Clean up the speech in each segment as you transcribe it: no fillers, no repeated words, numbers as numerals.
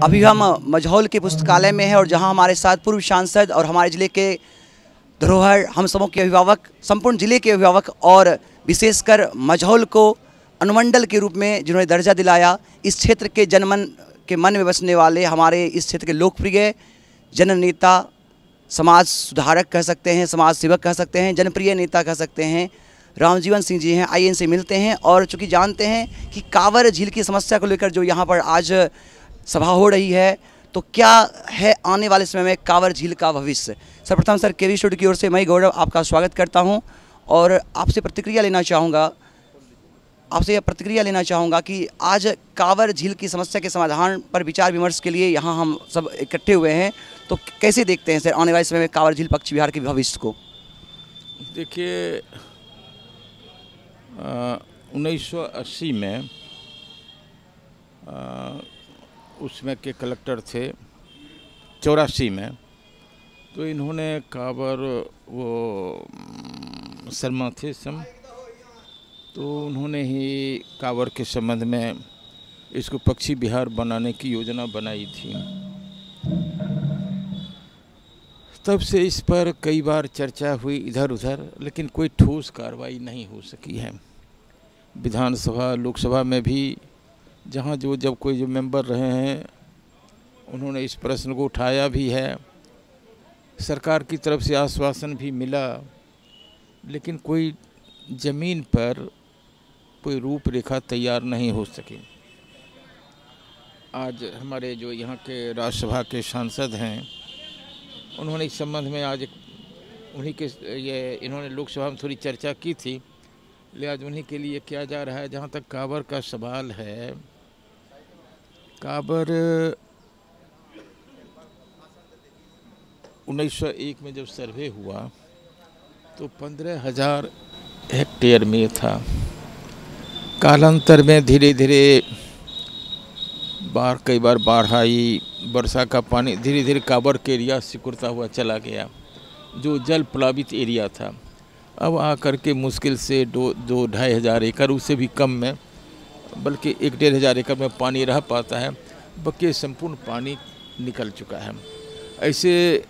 अभी हम मझौल के पुस्तकालय में हैं और जहां हमारे साथ पूर्व सांसद और हमारे ज़िले के धरोहर हम सबों के अभिभावक, संपूर्ण ज़िले के अभिभावक और विशेषकर मझौल को अनुमंडल के रूप में जिन्होंने दर्जा दिलाया, इस क्षेत्र के जनमन के मन में बसने वाले, हमारे इस क्षेत्र के लोकप्रिय जननेता, समाज सुधारक कह सकते हैं, समाज सेवक कह सकते हैं, जनप्रिय नेता कह सकते हैं, रामजीवन सिंह जी हैं। आइए इनसे मिलते हैं और चूँकि जानते हैं कि कांवर झील की समस्या को लेकर जो यहाँ पर आज सभा हो रही है, तो क्या है आने वाले समय में कांवर झील का भविष्य। सर्वप्रथम सर, केवी स्टूडियो की ओर से मैं गौरव आपका स्वागत करता हूं और आपसे प्रतिक्रिया लेना चाहूँगा कि आज कांवर झील की समस्या के समाधान पर विचार विमर्श के लिए यहाँ हम सब इकट्ठे हुए हैं, तो कैसे देखते हैं सर आने वाले समय में कांवर झील पश्चिम बिहार के भविष्य को। देखिए, 1980 में उसमें के कलेक्टर थे, 84 में, तो इन्होंने कांवर, वो शर्मा थे सम, तो उन्होंने ही कांवर के संबंध में इसको पक्षी बिहार बनाने की योजना बनाई थी। तब से इस पर कई बार चर्चा हुई इधर उधर, लेकिन कोई ठोस कार्रवाई नहीं हो सकी है। विधानसभा, लोकसभा में भी जहाँ जब कोई जो मेंबर रहे हैं उन्होंने इस प्रश्न को उठाया भी है, सरकार की तरफ से आश्वासन भी मिला, लेकिन कोई ज़मीन पर कोई रूपरेखा तैयार नहीं हो सकी। आज हमारे जो यहाँ के राज्यसभा के सांसद हैं, उन्होंने इस संबंध में आज इन्होंने लोकसभा में थोड़ी चर्चा की थी, लिहाजा उन्हीं के लिए किया जा रहा है। जहाँ तक कांवर का सवाल है, कांवर 1901 में जब सर्वे हुआ तो 15,000 हेक्टेयर में था। कालांतर में धीरे धीरे कई बार बाढ़ आई, वर्षा का पानी धीरे धीरे कांवर के एरिया सिकुड़ता हुआ चला गया, जो जल प्लावित एरिया था। अब आकर के मुश्किल से 2-2-2.5 हज़ार एकड़, उससे भी कम में, बल्कि 1-1.5 हज़ार एकड़ में पानी रह पाता है, बाकी संपूर्ण पानी निकल चुका है। ऐसे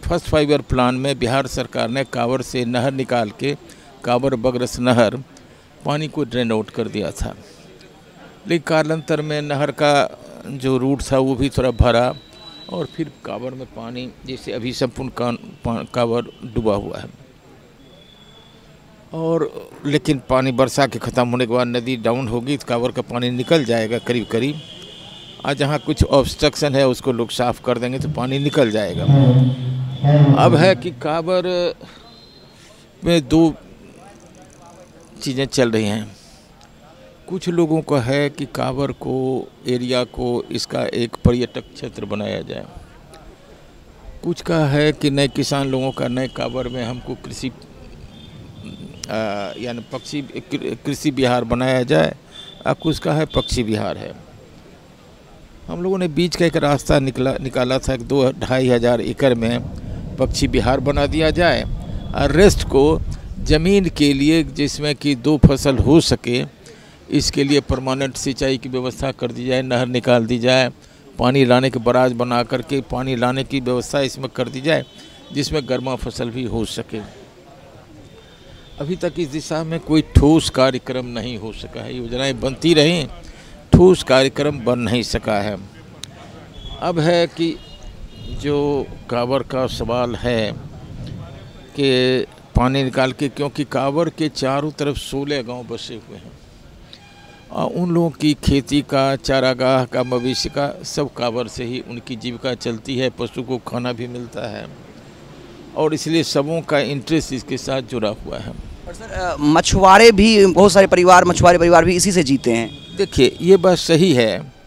फर्स्ट 5 ईयर प्लान में बिहार सरकार ने कांवर से नहर निकाल के कांवर बगरस नहर पानी को ड्रेन आउट कर दिया था, लेकिन कालांतर में नहर का जो रूट था वो भी थोड़ा भरा और फिर कांवर में पानी, जैसे अभी संपूर्ण कांवर डूबा हुआ है। और लेकिन पानी वर्षा के ख़त्म होने के बाद नदी डाउन होगी तो कांवर का पानी निकल जाएगा करीब करीब। आज जहाँ कुछ ऑब्स्ट्रक्शन है उसको लोग साफ़ कर देंगे तो पानी निकल जाएगा। अब है कि कांवर में 2 चीज़ें चल रही हैं। कुछ लोगों का है कि कांवर को, एरिया को, इसका एक पर्यटक क्षेत्र बनाया जाए। कुछ का है कि नए किसान लोगों का नए कांवर में हमको कृषि यानी कृषि बिहार बनाया जाए। अब कुछ का है पक्षी बिहार है। हम लोगों ने बीच का एक रास्ता निकाला था कि 2-2.5 हज़ार एकड़ में पक्षी बिहार बना दिया जाए और रेस्ट को ज़मीन के लिए, जिसमें कि 2 फसल हो सके, इसके लिए परमानेंट सिंचाई की व्यवस्था कर दी जाए, नहर निकाल दी जाए, पानी लाने के बराज बना करके पानी लाने की व्यवस्था इसमें कर दी जाए, जिसमें गर्मा फसल भी हो सके। अभी तक इस दिशा में कोई ठोस कार्यक्रम नहीं हो सका है। योजनाएं बनती रहीं, ठोस कार्यक्रम बन नहीं सका है। अब है कि जो कांवर का सवाल है कि पानी निकाल के, क्योंकि कांवर के चारों तरफ 16 गांव बसे हुए हैं और उन लोगों की खेती का, चारागाह का, मवेशी का, सब कांवर से ही उनकी जीविका चलती है, पशु को खाना भी मिलता है और इसलिए सबों का इंटरेस्ट इसके साथ जुड़ा हुआ है। और सर मछुआरे भी, बहुत सारे मछुआरे परिवार भी इसी से जीते हैं। देखिए, ये बात सही है।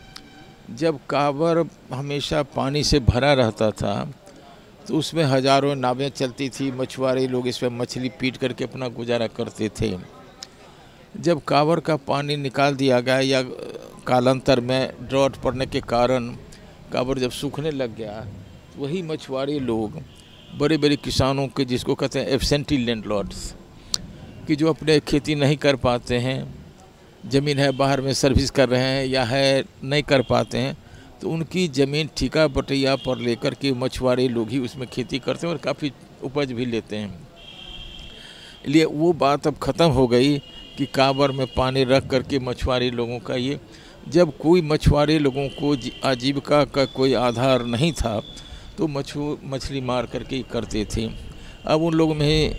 जब कांवर हमेशा पानी से भरा रहता था तो उसमें हज़ारों नावें चलती थी, मछुआरे लोग इसमें मछली पीट करके अपना गुजारा करते थे। जब कांवर का पानी निकाल दिया गया या कालांतर में ड्रॉट पड़ने के कारण कांवर जब सूखने लग गया, तो वही मछुआरे लोग, बड़े बड़े किसानों के, जिसको कहते हैं एब्सेंटी लैंडलॉर्ड्स, कि जो अपने खेती नहीं कर पाते हैं, ज़मीन है बाहर में सर्विस कर रहे हैं या है नहीं कर पाते हैं, तो उनकी ज़मीन ठेका बटैया पर लेकर के मछुआरे लोग ही उसमें खेती करते हैं और काफ़ी उपज भी लेते हैं। इसलिए वो बात अब ख़त्म हो गई कि कांवर में पानी रख करके मछुआरे लोगों का ये, जब कोई मछुआरे लोगों को आजीविका का कोई आधार नहीं था तो मछली मार करके करते थे। अब उन लोगों में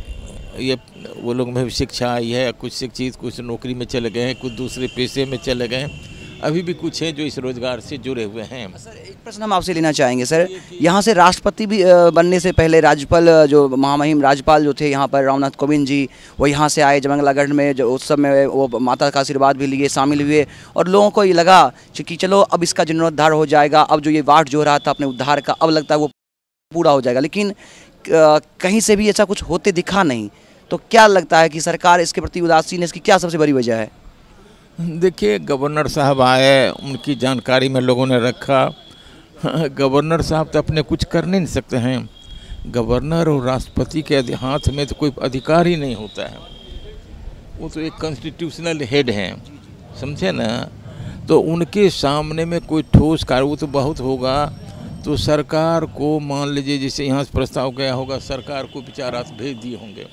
ये वो लोग में शिक्षा आई है, कुछ शिक्षित, कुछ नौकरी में चले गए हैं, कुछ दूसरे पेशे में चले गए हैं, अभी भी कुछ हैं जो इस रोज़गार से जुड़े हुए हैं। सर एक प्रश्न हम आपसे लेना चाहेंगे सर, यहाँ से राष्ट्रपति भी बनने से पहले राज्यपाल जो महामहिम राज्यपाल जो थे यहाँ पर रामनाथ कोविंद जी, वो यहाँ से आए जयमंगलागढ़ में, जो उत्सव में वो माता का आशीर्वाद भी लिए, शामिल हुए और लोगों को ये लगा कि चलो अब इसका जीर्णोद्धार हो जाएगा, अब जो ये वाट जो रहा था अपने उद्धार का अब लगता है वो पूरा हो जाएगा, लेकिन कहीं से भी ऐसा कुछ होते दिखा नहीं। तो क्या लगता है कि सरकार इसके प्रति उदासीन है, इसकी क्या सबसे बड़ी वजह है? देखिए, गवर्नर साहब आए, उनकी जानकारी में लोगों ने रखा। गवर्नर साहब तो अपने कुछ कर नहीं सकते हैं। गवर्नर और राष्ट्रपति के हाथ में तो कोई अधिकार ही नहीं होता है, वो तो एक कॉन्स्टिट्यूशनल हेड हैं, समझे ना। तो उनके सामने में कोई ठोस कार्य वो तो बहुत होगा तो सरकार को, मान लीजिए जैसे यहाँ से प्रस्ताव गया होगा, सरकार को विचारार्थ भेज दिए होंगे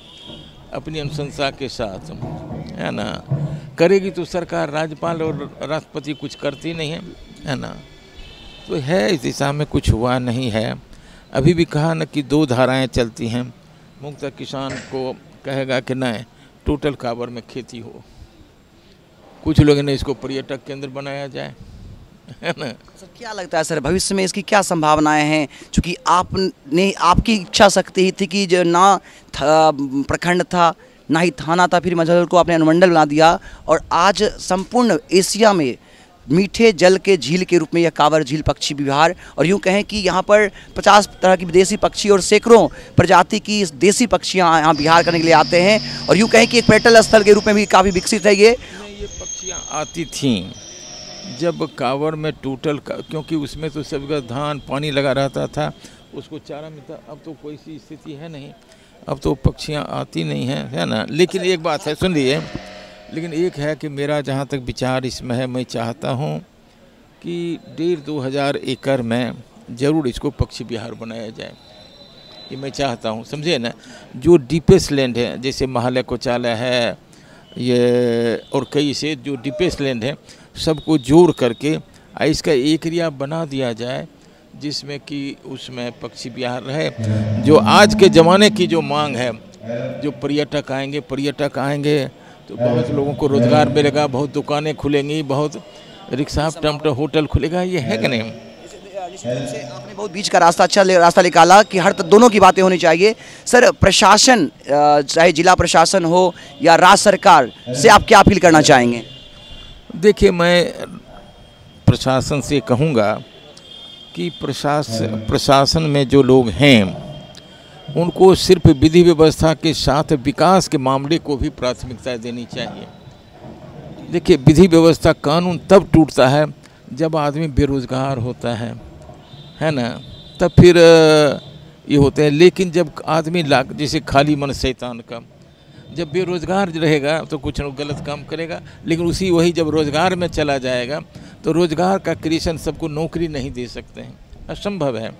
अपनी अनुशंसा के साथ, है ना। करेगी तो सरकार, राज्यपाल और राष्ट्रपति कुछ करती नहीं है ना। तो है इस दिशा में कुछ हुआ नहीं है। अभी भी कहा न कि 2 धाराएं चलती हैं। मुक्त किसान को कहेगा कि नहीं, टोटल कांवर में खेती हो। कुछ लोगों ने इसको पर्यटक केंद्र बनाया जाए, है ना। सर क्या लगता है सर, भविष्य में इसकी क्या संभावनाएं हैं? क्योंकि आपकी इच्छा शक्ति ही थी कि जो ना प्रखंड था ना ही थाना था, फिर मझौल को आपने अनुमंडल बना दिया और आज संपूर्ण एशिया में मीठे जल के झील के रूप में यह कांवर झील पक्षी विहार, और यूँ कहें कि यहाँ पर 50 तरह की विदेशी पक्षी और सैकड़ों प्रजाति की देसी पक्षियाँ यहाँ विहार करने के लिए आते हैं, और यूँ कहें कि एक पर्यटन स्थल के रूप में भी काफ़ी विकसित है ये पक्षियाँ आती थीं जब कांवर में टोटल क्योंकि उसमें तो सब धान पानी लगा रहता था, उसको चारा मिलता। अब तो कोई सी स्थिति है नहीं, अब तो पक्षियाँ आती नहीं हैं, है ना। लेकिन एक बात है, सुन लीजिए, लेकिन एक है कि मेरा जहाँ तक विचार इसमें है, मैं चाहता हूँ कि 1,500-2 हज़ार एकड़ में ज़रूर इसको पक्षी विहार बनाया जाए, ये मैं चाहता हूँ, समझे ना। जो डीपेस्ट लैंड है, जैसे महालय कोचालय है ये और कई से जो डीपेस्ट लैंड है, सबको जोड़ करके इसका एक एरिया बना दिया जाए जिसमें कि उसमें पक्षी विहार रहे। जो आज के ज़माने की जो मांग है, जो पर्यटक आएंगे तो बहुत लोगों को रोज़गार मिलेगा, बहुत दुकानें खुलेंगी, बहुत रिक्शा टमटम होटल खुलेगा, ये है कि नहीं। निश्चित रूप से आपने बहुत बीच का रास्ता निकाला कि हर दोनों की बातें होनी चाहिए। सर प्रशासन, चाहे जिला प्रशासन हो या राज्य सरकार से आप क्या अपील करना चाहेंगे? देखिए, मैं प्रशासन से कहूँगा कि प्रशासन में जो लोग हैं उनको सिर्फ विधि व्यवस्था के साथ विकास के मामले को भी प्राथमिकता देनी चाहिए। देखिए, विधि व्यवस्था कानून तब टूटता है जब आदमी बेरोज़गार होता है ना, तब फिर ये होते हैं। लेकिन जब आदमी जैसे खाली मन शैतान का, जब बेरोज़गार रहेगा तो कुछ न गलत काम करेगा, लेकिन वही जब रोज़गार में चला जाएगा तो रोज़गार का क्रिएशन सबको नौकरी नहीं दे सकते हैं, असंभव है।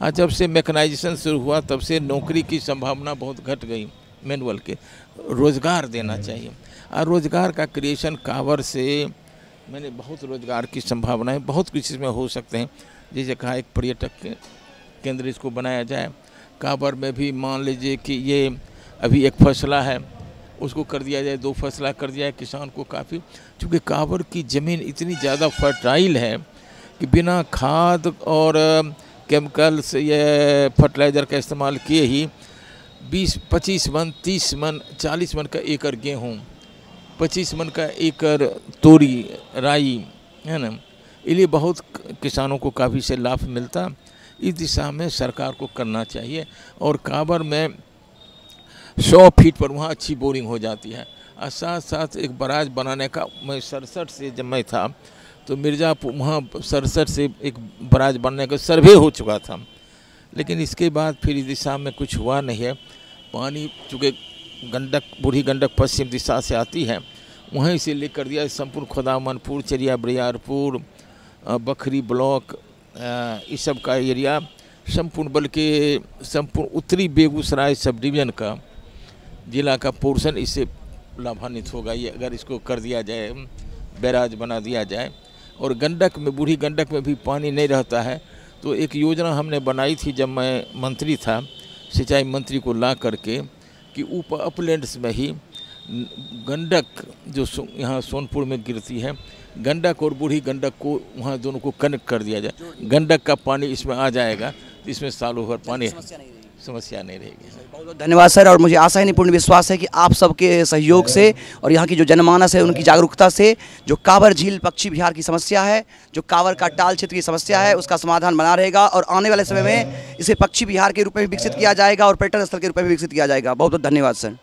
और जब से मैकेनाइजेशन शुरू हुआ तब से नौकरी की संभावना बहुत घट गई, मैनुअल के। रोज़गार देना चाहिए, और रोज़गार का क्रिएशन कांवर से मैंने बहुत रोज़गार की संभावनाएं बहुत कुछ इसमें हो सकते हैं। जैसे कहा, एक पर्यटक केंद्र इसको बनाया जाए। कांवर में भी मान लीजिए कि ये अभी एक फसला है, उसको कर दिया जाए, 2 फसला कर दिया जाए, किसान को काफ़ी, क्योंकि कांवर की ज़मीन इतनी ज़्यादा फर्टाइल है कि बिना खाद और केमिकल्स या फर्टिलाइज़र का इस्तेमाल किए ही 20-25 मन, 30 मन, 40 मन का एकड़ गेहूँ, 25 मन का एकड़ तोरी, राई, है ना। इसलिए बहुत किसानों को काफ़ी से लाभ मिलता। इस दिशा में सरकार को करना चाहिए। और कांवर में 100 फीट पर वहाँ अच्छी बोरिंग हो जाती है, और साथ साथ एक बराज बनाने का, मैं 67 से जब मैं था तो मिर्ज़ापुर वहाँ 67 से एक बराज बनने का सर्वे हो चुका था, लेकिन इसके बाद फिर इस दिशा में कुछ हुआ नहीं है। पानी चूँकि बूढ़ी गंडक पश्चिम दिशा से आती है, वहीं से लेकर दिया संपूर्ण खुदामनपुर, चरिया बरियारपुर, बखरी ब्लॉक, इस सब का एरिया संपूर्ण, बल्कि संपूर्ण उत्तरी बेगूसराय सब डिवीज़न का जिला का पोर्शन इससे लाभान्वित होगा। ये अगर इसको कर दिया जाए, बैराज बना दिया जाए। और गंडक में, बूढ़ी गंडक में भी पानी नहीं रहता है, तो एक योजना हमने बनाई थी जब मैं मंत्री था, सिंचाई मंत्री को ला करके, कि ऊपर अपलैंड्स में ही गंडक जो यहाँ सोनपुर में गिरती है, गंडक और बूढ़ी गंडक को वहाँ दोनों को कनेक्ट कर दिया जाए। गंडक का पानी इसमें आ जाएगा तो इसमें सालों भर पानी समस्या नहीं रहेगी। बहुत बहुत धन्यवाद सर। और मुझे आशा ही नहीं, पूर्ण विश्वास है कि आप सबके सहयोग से और यहाँ की जो जनमानस है उनकी जागरूकता से जो कांवर झील पक्षी विहार की समस्या है, जो कांवर का टाल क्षेत्र की समस्या है, उसका समाधान बना रहेगा और आने वाले समय में इसे पक्षी विहार के रूप में भी विकसित किया जाएगा और पर्यटन स्थल के रूप में भी विकसित किया जाएगा। बहुत बहुत धन्यवाद सर।